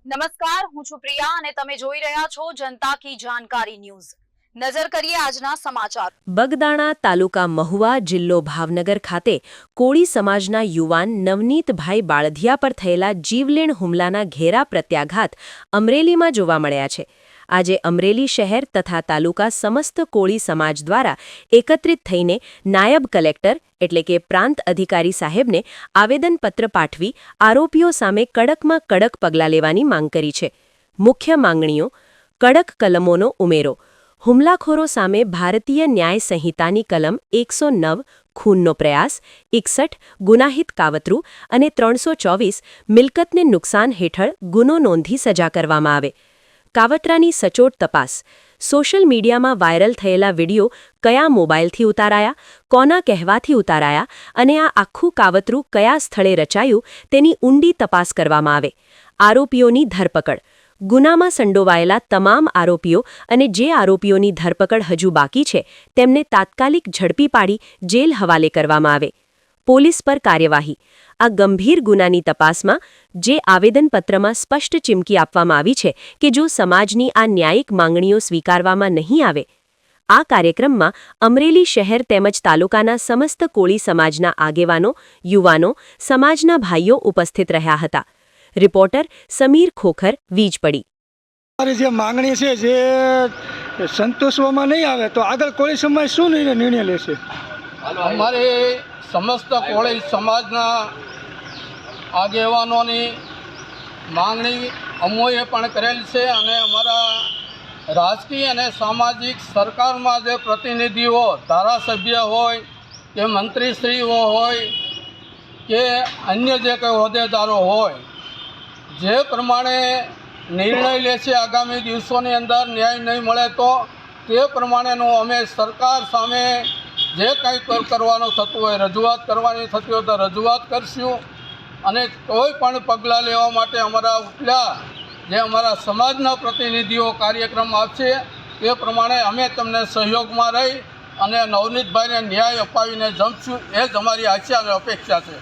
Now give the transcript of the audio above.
નમસ્કાર, હું છું પ્રિયા અને તમે જોઈ રહ્યા છો જનતા કી જાણકારી ન્યૂઝ। નજર કરીએ આજના સમાચાર। બગદાણા તાલુકા મહુવા જિલ્લો ભાવનગર ખાતે કોળી સમાજના યુવાન નવનીતભાઈ બાળધિયા પર થયેલા જીવલેણ હુમલાના ઘેરા પ્રત્યાઘાત અમરેલીમાં જોવા મળ્યા છે। આજે અમરેલી શહેર તથા તાલુકા સમસ્ત કોળી સમાજ દ્વારા એકત્રિત થઈને નાયબ કલેક્ટર એટલે કે પ્રાંત અધિકારી સાહેબને આવેદનપત્ર પાઠવી આરોપીઓ સામે કડકમાં કડક પગલાં લેવાની માંગ કરી છે। મુખ્ય માંગણીઓ: કડક કલમોનો ઉમેરો, હુમલાખોરો સામે ભારતીય ન્યાય સંહિતાની કલમ 109 ખૂનનો પ્રયાસ, 61 ગુનાહિત કાવતરું અને 324 મિલકતને નુકસાન હેઠળ ગુનો નોંધી સજા કરવામાં આવે। કાવતરાની સચોટ તપાસ, સોશિયલ મીડિયામાં વાયરલ થયેલા વિડીયો કયા મોબાઈલથી ઉતારાયા, કોના કહેવાથી ઉતારાયા અને આ આખું કાવતરું કયા સ્થળે રચાયું તેની ઊંડી તપાસ કરવામાં આવે। આરોપીઓની ધરપકડ, ગુનામાં સંડોવાયેલા તમામ આરોપીઓ અને જે આરોપીઓની ધરપકડ હજુ બાકી છે તેમને તાત્કાલિક ઝડપી પાડી જેલ હવાલે કરવામાં આવે। પોલીસ પર કાર્યવાહી, આ ગંભીર ગુનાની તપાસમાં જે આવેદનપત્રમાં સ્પષ્ટ ચીમકી આપવામાં આવી છે કે જો સમાજની આ ન્યાયિક માંગણીઓ સ્વીકારવામાં નહીં આવે। આ કાર્યક્રમમાં અમરેલી શહેર તેમજ તાલુકાના સમસ્ત કોળી સમાજના આગેવાનો, યુવાનો, સમાજના ભાઈઓ ઉપસ્થિત રહ્યા હતા। રિપોર્ટર સમીર ખોખર, વીજપડી। અમારી જે માંગણી છે જે સંતોષવામાં નહીં આવે તો આગળ કોળી સમાજ શું નિર્ણય લેશે? અમારે સમસ્ત કોળી સમાજના આગેવાનોની માંગણી અમોએ પણ કરેલ છે અને અમારા રાજકીય અને સામાજિક સરકારમાં જે પ્રતિનિધિઓ, ધારાસભ્ય હોય કે મંત્રીશ્રીઓ હોય કે અન્ય જે કંઈ હોદ્દેદારો હોય, જે પ્રમાણે નિર્ણય લે છે આગામી દિવસોની અંદર ન્યાય નહીં મળે તો તે પ્રમાણેનું અમે સરકાર સામે જે કંઈ કરવાનું થતું હોય, રજૂઆત કરવાની થતી હોય તો રજૂઆત કરશું અને કોઈ પણ પગલાં લેવા માટે અમારા ઉપલા જે અમારા સમાજના પ્રતિનિધિઓ કાર્યક્રમ આપશે તે પ્રમાણે અમે તમને સહયોગમાં રહી અને નવનીતભાઈને ન્યાય અપાવીને જમશું, એ જ અમારી આશા અને અપેક્ષા છે।